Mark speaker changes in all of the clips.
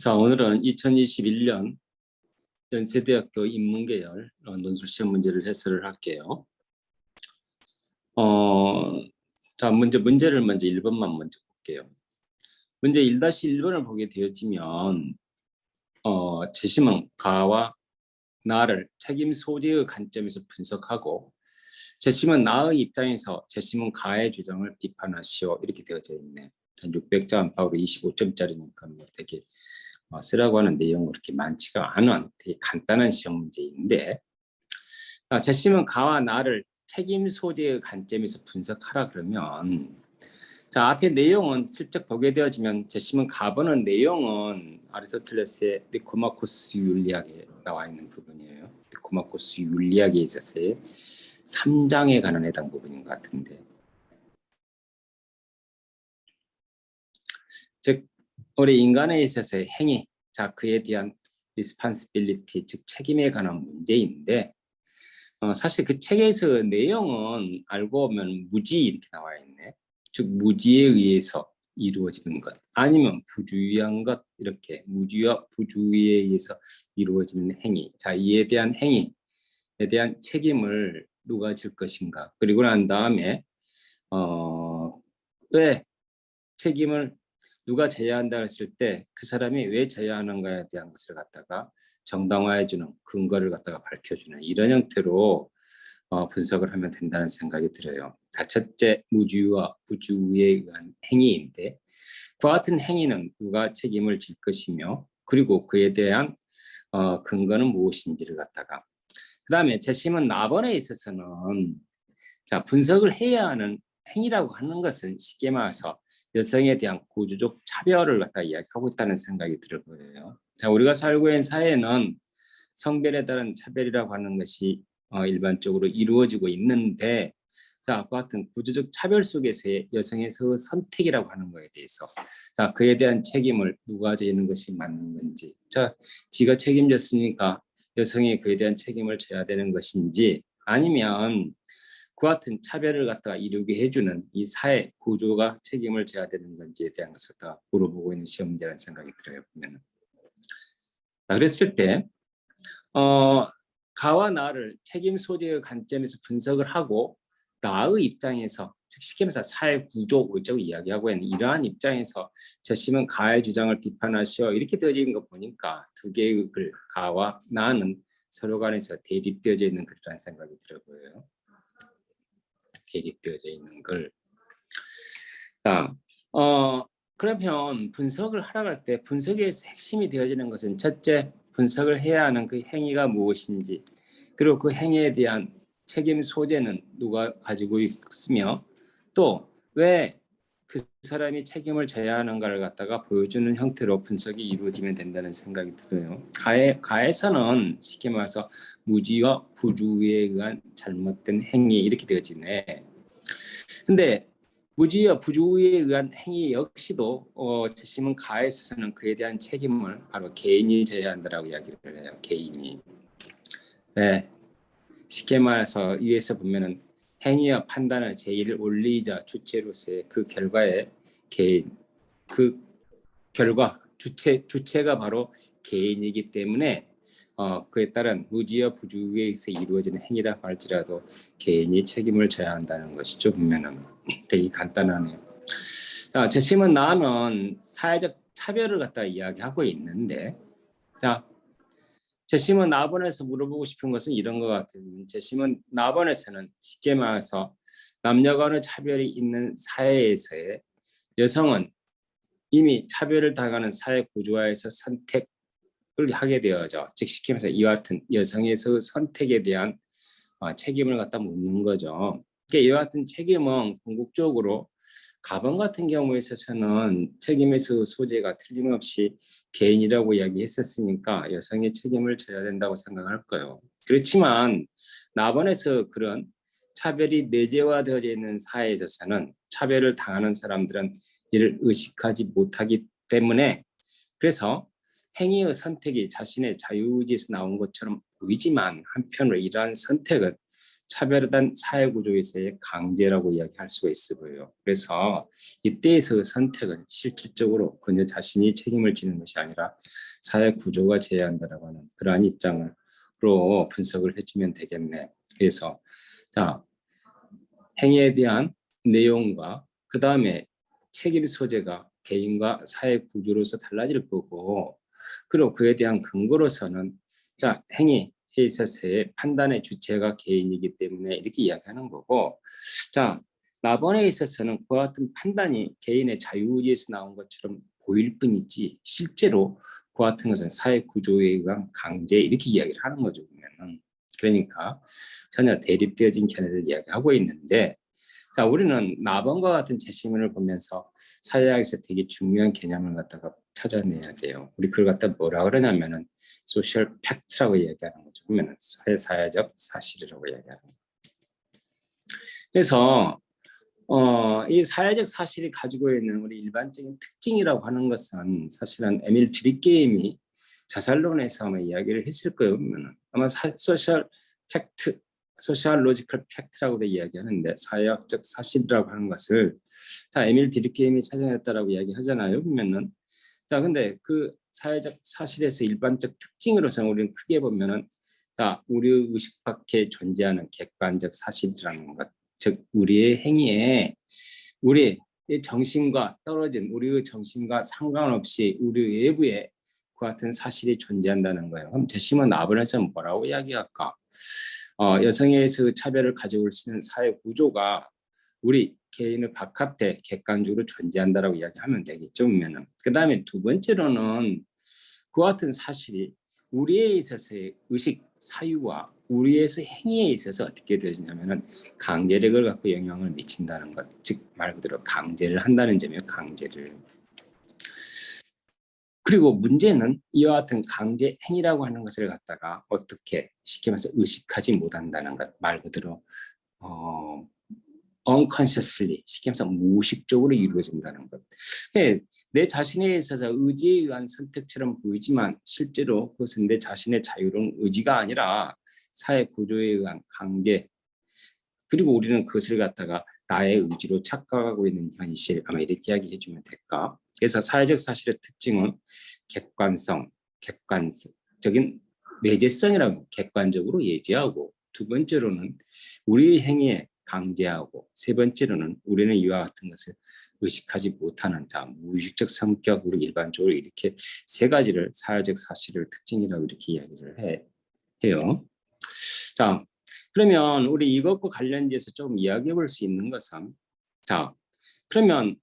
Speaker 1: 자, 오늘은 2021년 연세대학교 인문계열 논술시험 문제를 해설을 할게요. 자, 문제를 먼저 1번만 먼저 볼게요. 문제 1-1번을 보게 되어지면 재심은 가와 나를 책임 소재의 관점에서 분석하고 재심은 나의 입장에서 재심은 가의 주장을 비판하시오 이렇게 되어져 있네. 600자 안팎으로 25점짜리니까 뭐 되게 쓰라고 하는 내용은 그렇게 많지가 않은 되게 간단한 시험 문제인데, 재심은 가와 나를 책임 소재의 관점에서 분석하라 그러면, 자, 앞에 내용은 슬쩍 보게 되어지면 재심은 가보는 내용은 아리스토텔레스의 니코마코스 윤리학에 나와 있는 부분이에요. 니코마코스 윤리학에 있어서의 3장에 관한 해당 부분인 것 같은데, 즉 우리 인간에 있어서의 행위, 자 그에 대한 responsibility, 즉 책임에 관한 문제인데, 사실 그 책에서 내용은 알고 보면 무지 이렇게 나와 있네. 즉 무지에 의해서 이루어지는 것, 아니면 부주의한 것, 이렇게 무지와 부주의에 의해서 이루어지는 행위. 자, 이에 대한 행위에 대한 책임을 누가 질 것인가. 그리고 난 다음에 왜 책임을 누가 져야 한다 했을 때 그 사람이 왜 져야 하는가에 대한 것을 갖다가 정당화해주는 근거를 갖다가 밝혀주는 이런 형태로 분석을 하면 된다는 생각이 들어요. 자, 첫째, 무주와 부주의에 의한 행위인데, 그와 같은 행위는 누가 책임을 질 것이며, 그리고 그에 대한 근거는 무엇인지를 갖다가, 그 다음에 재심은 나번에 있어서는, 자, 분석을 해야 하는 행위라고 하는 것은 쉽게 말해서 여성에 대한 구조적 차별을 갖다 이야기하고 있다는 생각이 들어 보여요. 자, 우리가 살고 있는 사회는 성별에 따른 차별이라고 하는 것이 일반적으로 이루어지고 있는데, 자, 그와 같은 구조적 차별 속에서의 여성에서 선택이라고 하는 것에 대해서, 자, 그에 대한 책임을 누가 져는 것이 맞는 건지, 자, 지가 책임졌으니까 여성이 그에 대한 책임을 져야 되는 것인지, 아니면 그와 같은 차별을 갖다가 이루게 해주는 이 사회 구조가 책임을 져야 되는 건지에 대한 것을 다 물어보고 있는 시험 문제라는 생각이 들어요. 보면은. 자, 그랬을 때 가와 나를 책임 소재의 관점에서 분석을 하고 나의 입장에서, 즉 쉽게 말해서 사회 구조 원칙을 이야기하고 있는 이러한 입장에서 재심은 가의 주장을 비판하시오 이렇게 되어진 거 보니까 두 개의 글, 가와 나는 서로 간에서 대립되어져 있는 글이라는 생각이 들어 보여요. 대립되어져 있는 글. 자, 그러면 분석을 하러 갈 때 분석에서 핵심이 되어지는 것은 첫째, 분석을 해야 하는 그 행위가 무엇인지, 그리고 그 행위에 대한 책임 소재는 누가 가지고 있으며, 또 왜 그 사람이 책임을 져야 하는가를 갖다가 보여주는 형태로 분석이 이루어지면 된다는 생각이 들어요. 가에서는 쉽게 말해서 무지와 부주의에 의한 잘못된 행위 이렇게 되어지네. 근데 무지와 부주의에 의한 행위 역시도 재심은 가에 있어서는 그에 대한 책임을 바로 개인이 져야 한다라고 이야기를 해요. 개인이. 네. 쉽게 말해서 위에서 보면은 행위와 판단을 제1 원리이자 주체로서의 그 결과에 개인, 그 결과 주체가 바로 개인이기 때문에 그에 따른 무지와 부주의에 의해서 이루어지는 행위라고 할지라도 개인이 책임을 져야 한다는 것이죠. 보면은 되게 간단하네요. 재심은 나는 사회적 차별을 갖다 이야기하고 있는데, 자, 재심은 나번에서 물어보고 싶은 것은 이런 것 같아요. 재심은 나번에서는 쉽게 말해서 남녀 간의 차별이 있는 사회에서의 여성은 이미 차별을 당하는 사회 구조화에서 선택을 하게 되어져. 즉 쉽게 말해서 이와 같은 여성에서 선택에 대한 책임을 갖다 묻는 거죠. 그러니까 이와 같은 책임은 궁극적으로 가번 같은 경우에 있어서는 책임에서 소재가 틀림없이 개인이라고 이야기했었으니까 여성의 책임을 져야 된다고 생각할 거예요. 그렇지만 나번에서 그런 차별이 내재화되어져 있는 사회에 있어서는 차별을 당하는 사람들은 이를 의식하지 못하기 때문에, 그래서 행위의 선택이 자신의 자유의지에서 나온 것처럼 보이지만 한편으로 이러한 선택은 차별화된 사회 구조에서의 강제라고 이야기할 수가 있어 보여요. 그래서 이때에서 선택은 실질적으로 그녀 자신이 책임을 지는 것이 아니라 사회 구조가 제한다라고 하는 그러한 입장으로 분석을 해주면 되겠네. 그래서 자, 행위에 대한 내용과 그 다음에 책임 소재가 개인과 사회 구조로서 달라질 거고, 그리고 그에 대한 근거로서는 자, 행위에 있어서의 판단의 주체가 개인이기 때문에 이렇게 이야기하는 거고, 자, 나번에 있어서는 그와 같은 판단이 개인의 자유의지에서 나온 것처럼 보일 뿐이지 실제로 그와 같은 것은 사회 구조에 의한 강제 이렇게 이야기를 하는 거죠. 보면은. 그러니까 전혀 대립되어진 견해를 이야기하고 있는데, 자, 우리는 나번과 같은 제시문을 보면서 사회학에서 되게 중요한 개념을 갖다가 찾아내야 돼요. 우리 그걸 갖다 뭐라 그러냐면은 소셜 팩트라고 이야기하는 거죠. 보면은 사회적 사실이라고 이야기하는 거죠. 그래서 이 사회적 사실이 가지고 있는 우리 일반적인 특징이라고 하는 것은 사실은 에밀 드리게임이 자살론에서 아마 이야기를 했을 거예요. 보면은 아마 소셜 팩트, 소셜 로지컬 팩트라고도 이야기하는데 사회학적 사실이라고 하는 것을 자 에밀 드리게임이 찾아냈다라고 이야기하잖아요. 보면은 자 근데 그 사회적 사실에서 일반적 특징으로서 우리는 크게 보면은 자 우리 의식 밖에 존재하는 객관적 사실이라는 것, 즉 우리의 행위에 우리의 정신과 떨어진 우리의 정신과 상관없이 우리 외부에 그 같은 사실이 존재한다는 거예요. 그럼 제시문 아브라함에서 뭐라고 이야기할까? 여성에 의해서 차별을 가져올 수 있는 사회 구조가 우리 개인의 바깥에 객관적으로 존재한다라고 이야기하면 되겠죠. 그러면은 그 다음에 두 번째로는 그와 같은 사실이 우리에 있어서의 의식 사유와 우리에서 행위에 있어서 어떻게 되냐면은 강제력을 갖고 영향을 미친다는 것, 즉 말 그대로 강제를 한다는 점이에요. 강제를. 그리고 문제는 이와 같은 강제 행위라고 하는 것을 갖다가 어떻게 쉽게 말해서 의식하지 못한다는 것, 말 그대로 unconsciously, 쉽게 말해서 무의식적으로 이루어진다는 것. 내 자신에 있어서 의지에 의한 선택처럼 보이지만 실제로 그것은 내 자신의 자유로운 의지가 아니라 사회 구조에 의한 강제, 그리고 우리는 그것을 갖다가 나의 의지로 착각하고 있는 현실, 아마 이렇게 이야기해 주면 될까? 그래서 사회적 사실의 특징은 객관성, 객관적인 외제성이라고 객관적으로 예지하고, 두 번째로는 우리의 행위에 강제하고, 세 번째로는 우리는 이와 같은 것을 의식하지 못하는 자, 무의식적 성격으로 일반적으로 이렇게 세 가지를 사회적 사실을 특징이라고 이렇게 이야기를 해요. 자, 그러면 우리 이것과 관련돼서 조금 이야기해 볼 수 있는 것은, 자, 그러면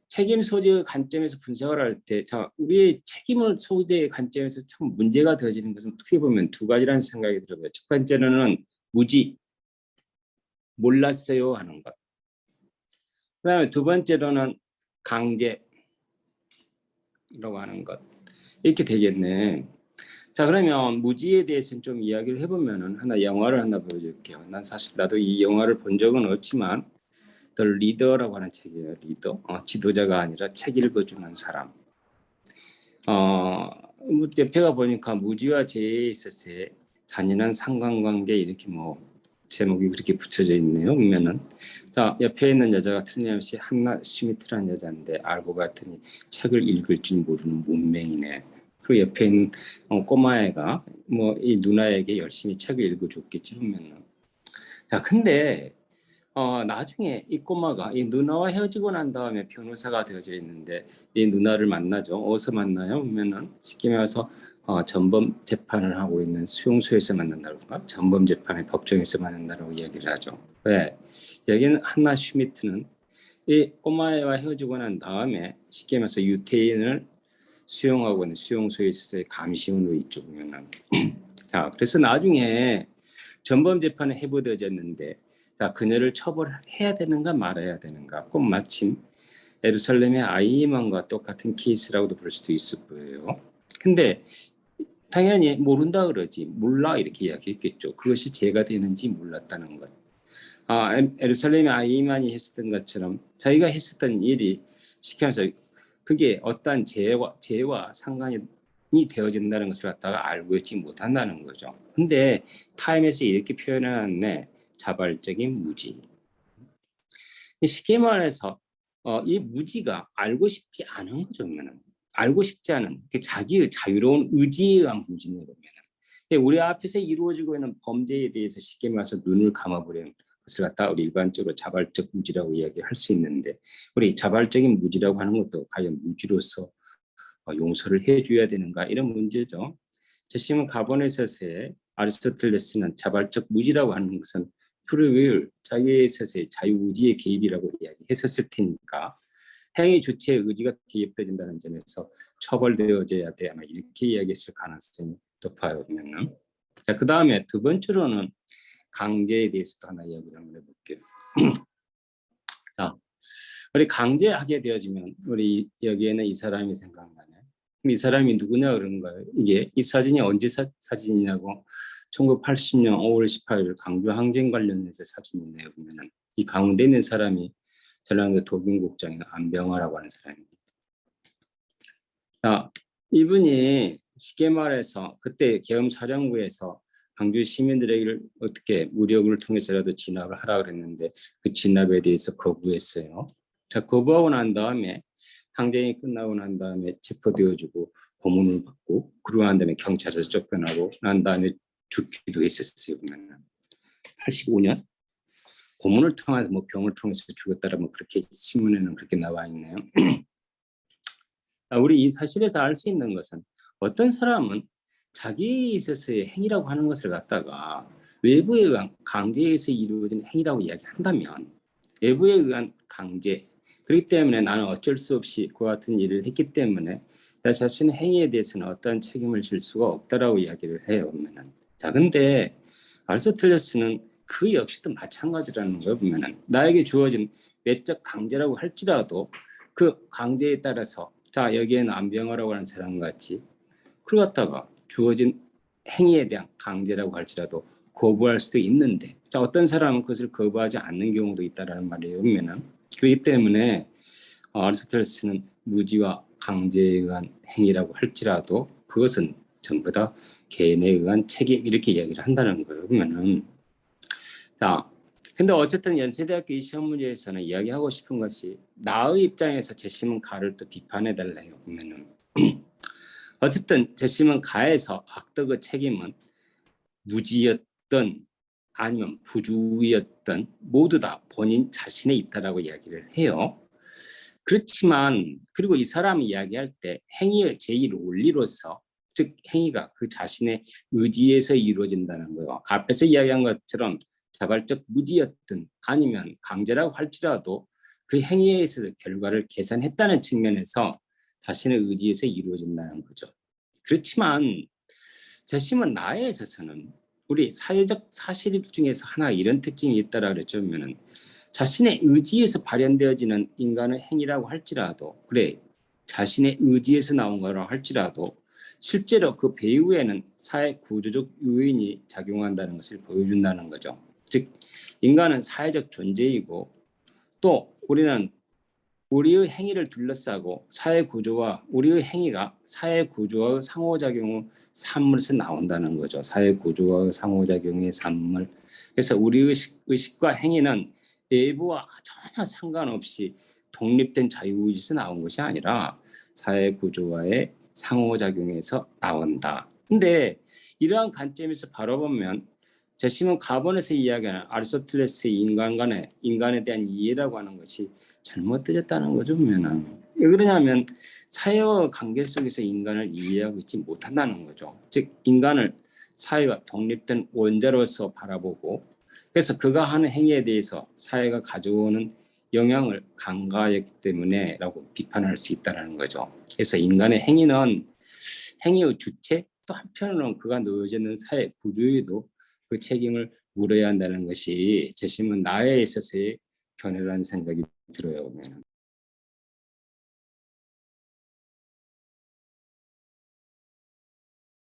Speaker 1: 책임 소재의 관점에서 분석을 할 때, 자, 우리의 책임을 소재의 관점에서 참 문제가 되어지는 것은 어떻게 보면 두 가지라는 생각이 들어요. 첫 번째로는 무지, 몰랐어요 하는 것. 그다음에 두 번째로는 강제라고 하는 것. 이렇게 되겠네. 자, 그러면 무지에 대해서는 좀 이야기를 해보면은 하나 영화를 하나 보여줄게요. 난 사실 나도 이 영화를 본 적은 없지만 The Leader라고 하는 책이에요. 리더, 지도자가 아니라 책 읽어주는 사람. 옆에가 보니까 무지와 죄에 있어서의 잔인한 상관관계 이렇게 뭐 제목이 그렇게 붙여져 있네요. 보면은 자 옆에 있는 여자가 틀림없이 한나 슈미트라는 여자인데 알고 봤더니 책을 읽을 줄 모르는 문맹이네. 그리고 옆에 있는 꼬마애가 뭐 이 누나에게 열심히 책을 읽어줬겠지 보면은 자 근데 나중에 이 꼬마가 이 누나와 헤어지고 난 다음에 변호사가 되어져 있는데 이 누나를 만나죠. 어디서 만나요? 보면은 쉽게 말해서 전범 재판을 하고 있는 수용소에서 만난다던가 전범 재판을 법정에서 만난다고 얘기를 하죠. 왜? 여기는 한나 슈미트는 이 꼬마와 헤어지고 난 다음에 쉽게 말해서 유태인을 수용하고 있는 수용소에 있어서의 감시원으로 있죠. 보면은 자 그래서 나중에 전범 재판에 해부되어졌는데 자, 그녀를 처벌해야 되는가 말아야 되는가. 꼭 마침 예루살렘의 아이만과 똑같은 케이스라고도 볼 수도 있을 거예요. 근데 당연히 모른다 그러지. 몰라 이렇게 이야기했겠죠. 그것이 죄가 되는지 몰랐다는 것. 예루살렘의 아이만이 했었던 것처럼 자기가 했었던 일이 시켜서 그게 어떠한 죄와 상관이 되어진다는 것을 갖다가 알고 있지 못한다는 거죠. 근데 타임에서 이렇게 표현해놨네. 자발적인 무지. 쉽게 말해서 이 무지가 알고 싶지 않은 거죠. 알고 싶지 않은 자기의 자유로운 의지에 의한 무지는 우리 앞에서 이루어지고 있는 범죄에 대해서 쉽게 말해서 눈을 감아버리는 것을 갖다 우리 일반적으로 자발적 무지라고 이야기할 수 있는데, 우리 자발적인 무지라고 하는 것도 과연 무지로서 용서를 해줘야 되는가, 이런 문제죠. 제시몬 가버넷에서의 아리스토텔레스는 자발적 무지라고 하는 것은 프리윌, 자기에 있어서의 자유의지의 개입이라고 이야기했었을 테니까 행위 주체의 의지가 개입되어진다는 점에서 처벌되어져야 돼, 아마 이렇게 이야기했을 가능성이 높아요. 그러면은. 자, 그 다음에 두 번째로는 강제에 대해서도 하나 이야기를 한번 해볼게요. 자, 우리 강제하게 되어지면 우리 여기에는 이 사람이 생각나네. 그럼 이 사람이 누구냐 그런 거예요. 이게 이 사진이 언제 사진이냐고, 1980년 5월 18일 강주 항쟁 관련해서 사진이네요. 보면은 이 가운데 있는 사람이 전라도 도균국장의 안병화라고 하는 사람입니다. 자, 이분이 쉽게 말해서 그때 계엄사령부에서 광주 시민들에게 어떻게 무력을 통해서라도 진압을 하라 그랬는데 그 진압에 대해서 거부했어요. 자, 거부하고 난 다음에 항쟁이 끝나고 난 다음에 체포되어주고 고문을 받고, 그러고 난 다음에 경찰에서 쫓겨나고 난 다음에 죽기도 했었어요. 85년 고문을 통해서 뭐 병을 통해서 죽었다라면 그렇게 신문에는 그렇게 나와 있네요. 우리 이 사실에서 알 수 있는 것은 어떤 사람은 자기에 있어서의 행위라고 하는 것을 갖다가 외부에 의한 강제에 의해서 이루어진 행위라고 이야기한다면, 외부에 의한 강제, 그렇기 때문에 나는 어쩔 수 없이 그와 같은 일을 했기 때문에 나 자신의 행위에 대해서는 어떤 책임을 질 수가 없다라고 이야기를 해요. 자, 근데 아리스토텔레스는 그 역시도 마찬가지라는 걸 보면은 나에게 주어진 외적 강제라고 할지라도 그 강제에 따라서, 자, 여기에는 안병화라고 하는 사람 같이 그걸 갖다가 주어진 행위에 대한 강제라고 할지라도 거부할 수도 있는데, 자, 어떤 사람은 그것을 거부하지 않는 경우도 있다라는 말이에요. 보면은 그렇기 때문에 아리스토텔레스는 무지와 강제에 의한 행위라고 할지라도 그것은 전부 다 개인에 의한 책임, 이렇게 이야기를 한다는 거예요. 그러면은 자, 근데 어쨌든 연세대학교 이 시험 문제에서는 이야기하고 싶은 것이 나의 입장에서 제시문 가를 또 비판해 달래요. 보면은 어쨌든 제시문 가에서 악덕의 책임은 무지였던 아니면 부주의였던 모두 다 본인 자신에 있다라고 이야기를 해요. 그렇지만 그리고 이 사람이 이야기할 때 행위의 제1 원리로서, 즉 행위가 그 자신의 의지에서 이루어진다는 거예요. 앞에서 이야기한 것처럼 자발적 무지였든 아니면 강제라고 할지라도 그 행위에 있어서 결과를 계산했다는 측면에서 자신의 의지에서 이루어진다는 거죠. 그렇지만 재심은 나에 있어서는 우리 사회적 사실 중에서 하나 이런 특징이 있다라고 그랬죠. 그러면은 자신의 의지에서 발현되어지는 인간의 행위라고 할지라도, 그래, 자신의 의지에서 나온 거라고 할지라도 실제로 그 배후에는 사회 구조적 요인이 작용한다는 것을 보여준다는 거죠. 즉 인간은 사회적 존재이고, 또 우리는 우리의 행위를 둘러싸고 사회 구조와 우리의 행위가 사회 구조와 상호작용의 산물에서 나온다는 거죠. 사회 구조와 상호작용의 산물. 그래서 우리 의식과 행위는 외부와 전혀 상관없이 독립된 자유의지에서 나온 것이 아니라 사회 구조와의 상호작용에서 나온다. 근데 이러한 관점에서 바라보면 제시몬 가본에서 이야기하는 아리스토텔레스의 인간에 대한 이해라고 하는 것이 잘못되었다는 거죠. 보면은 왜 그러냐면 사회와 관계 속에서 인간을 이해하고 있지 못한다는 거죠. 즉 인간을 사회와 독립된 원자로서 바라보고, 그래서 그가 하는 행위에 대해서 사회가 가져오는 영향을 간과했기 때문에라고 비판할 수 있다는 거죠. 그래서 인간의 행위는 행위의 주체, 또 한편으로는 그가 놓여져 있는 사회 구조에도 그 책임을 물어야 한다는 것이 제시문 나에 있어서의 견해라는 생각이 들어요.